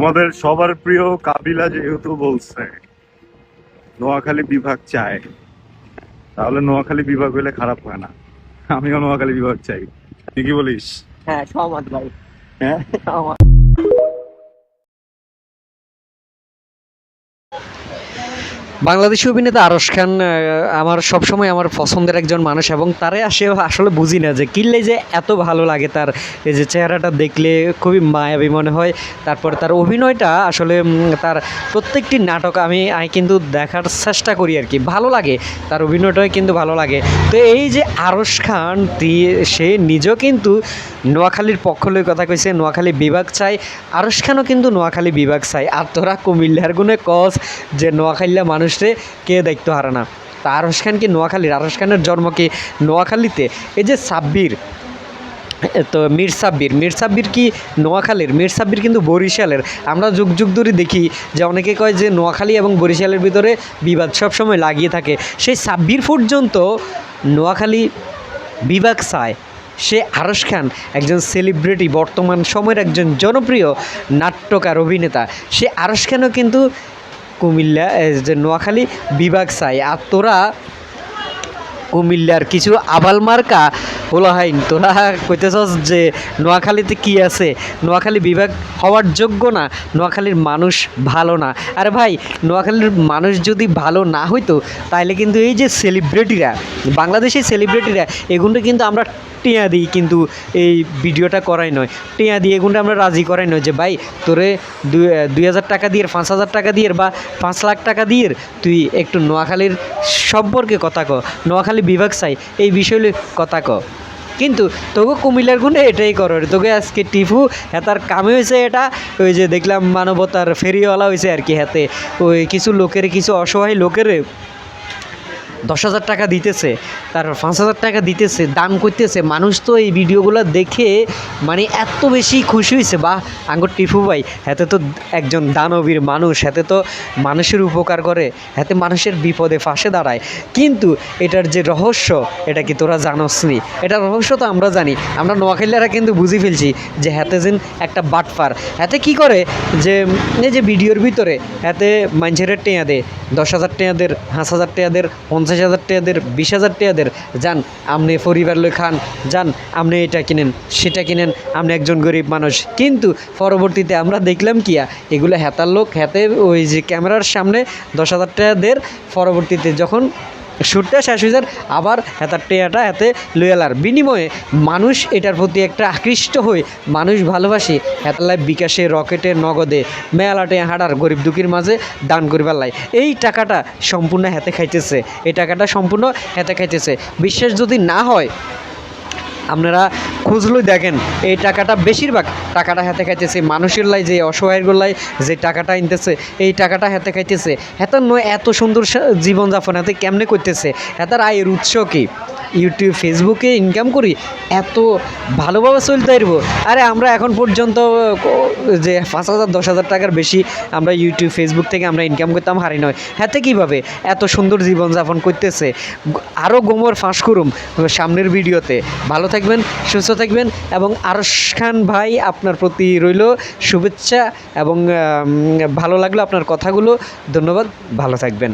তোমাদের সবার প্রিয় কাবিলা যেহেতু বলছে নোয়াখালী বিভাগ চায়, তাহলে নোয়াখালী বিভাগ হইলে খারাপ হয় না। আমিও নোয়াখালী বিভাগ চাই। তুই কি বলিস? হ্যাঁ সহমত ভাই। হ্যাঁ, সহমত। বাংলাদেশি অভিনেতা আরশ খান আমার সবসময় আমার পছন্দের একজন মানুষ, এবং তারে আসলে বুঝি না যে কিনলে যে এত ভালো লাগে। তার এই যে চেহারাটা দেখলে খুবই মায়াবী মনে হয়। তারপর তার অভিনয়টা আসলে তার প্রত্যেকটি নাটক আমি কিন্তু দেখার চেষ্টা করি আর কি, ভালো লাগে তার অভিনয়টাই কিন্তু ভালো লাগে। তো এই যে আরশ খান সে নিজেও কিন্তু নোয়াখালীর পক্ষ লই কথা কইছে, নোয়াখালী বিভাগ চাই। আরশ খানও কিন্তু নোয়াখালী বিভাগ চাই। আর তোরা কুমিল্লার গুণে কস যে নোয়াখালীরা মানুষরে কে দায়িত্ব হারে না। তা আরশ খান কি নোয়াখালীর? আরশ খানের জন্ম কি নোয়াখালীতে? এই যে সাব্বির, তো মীর সাব্বির কি নোয়াখালীর? মীর সাব্বির কিন্তু বরিশালের। আমরা যুগ যুগ ধরে দেখি যে অনেকে কয় যে নোয়াখালী এবং বরিশালের ভিতরে বিবাদ সবসময় লাগিয়ে থাকে। সেই সাব্বির পর্যন্ত নোয়াখালী বিভাগ চায়। সে আরশ খান একজন সেলিব্রিটি, বর্তমান সময়ের একজন জনপ্রিয় নাট্যকার অভিনেতা। সে আরশ খানও কিন্তু কুমিল্লা যে নোয়াখালী বিভাগ চাই। আর তোরা কুমিল্লার কিছু আবাল মার্কা হলো হাইন, তোরা কইতেছস যে নোয়াখালীতে কি আছে, নোয়াখালী বিভাগ হওয়ার যোগ্য না, নোয়াখালীর মানুষ ভালো না। আরে ভাই, নোয়াখালীর মানুষ যদি ভালো না হইতো তাহলে কিন্তু এই যে সেলিব্রিটিরা, বাংলাদেশের সেলিব্রিটিরা, এগুলো কিন্তু আমরা টিয়া দিই, কিন্তু এই ভিডিওটা করাই নয়। টিয়া দিয়ে এগুলো আমরা রাজি করাই নয় যে ভাই তোরে 2,000 টাকা দিয়ে, 5,000 টাকা দিয়ে বা 5 লাখ টাকা দিয়ে তুই একটু নোয়াখালীর সম্পর্কে কথা ক, নোয়াখালী বিভাগ চাই এই বিষয়ে কথা ক। কিন্তু তোকে কুমিল্লার গুণে এটাই করো, তোকে আজকে টিপু হেতার কামে হয়েছে এটা। ওই যে দেখলাম মানবতার ফেরিওয়ালা হয়েছে আর কি, হাতে ওই কিছু লোকের, কিছু অসহায় লোকের 10,000 টাকা দিতেছে, তার 5,000 টাকা দিতেছে, দান করতেছে। মানুষ তো এই ভিডিওগুলো দেখে মানে এত বেশি খুশি হয়েছে, বা আঙ্গুর টিফু ভাই হাতে তো একজন দানবীর মানুষ, হাতে তো মানুষের উপকার করে, হাতে মানুষের বিপদে ফাঁসে দাঁড়ায়। কিন্তু এটার যে রহস্য, এটা কি তোরা জানোস নি? এটার রহস্য তো আমরা জানি, আমরা নোয়াখালীরা কিন্তু বুঝে ফেলছি যে হাতে যেন একটা বাটপার। হাতে কি করে যে এই যে ভিডিওর ভিতরে হাতে মানুষের টেয়া দে, 10,000 টাকা দের, 5,000 টাকা দের, 50,000 টাকা দের, 20,000 টাকা দের, যান আপনি পরিবার লই খান, যান আপনি এটা কিনেন সেটা কিনেন, আপনি একজন গরিব মানুষ। কিন্তু পরবর্তীতে আমরা দেখলাম কিয়া এগুলো হেতার লোক, হাতে ওই যে ক্যামেরার সামনে 10,000 টাকা দের, পরবর্তীতে যখন শ্যুটটা শেষ হয়ে যায় আবার হেতার টেয়াটা হাতে লইয়ালার বিনিময়ে মানুষ এটার প্রতি একটা আকৃষ্ট হয়ে মানুষ ভালোবাসি হেতালাই বিকাশে, রকেটে, নগদে মেলাটে হাঁটার গরিব দুঃখীর মাঝে দান করিবার লাই। এই টাকাটা সম্পূর্ণ হাতে খাইতেছে, এই টাকাটা সম্পূর্ণ হাতে খাইতেছে। বিশ্বাস যদি না হয় আপনারা খুঁজলই দেখেন, এই টাকাটা বেশিরভাগ টাকাটা হাতে খাইতেছে মানুষের লাই, যে অসহায়ের গোল্লাই যে টাকাটা আনতেছে এই টাকাটা হাতে খাইতেছে। হেতার নয় এত সুন্দর জীবনযাপন হাতে কেমনে করতেছে? হেতার আয়ের উৎস কি? ইউটিউব, ফেসবুকে ইনকাম করি, এত ভালোভাবে চলতে পারবো? আরে আমরা এখন পর্যন্ত যে 5,000 10,000 টাকার বেশি আমরা ইউটিউব, ফেসবুক থেকে আমরা ইনকাম করতাম হারি নয়। হাতে কীভাবে এত সুন্দর জীবনযাপন করতেছে? আরও গোমর ফাঁস করুম সামনের ভিডিওতে। ভালো থাকবেন, সুস্থ থাকবেন, এবং আরশ খান ভাই আপনার প্রতি রইল শুভেচ্ছা, এবং ভালো লাগলো আপনার কথাগুলো। ধন্যবাদ, ভালো থাকবেন।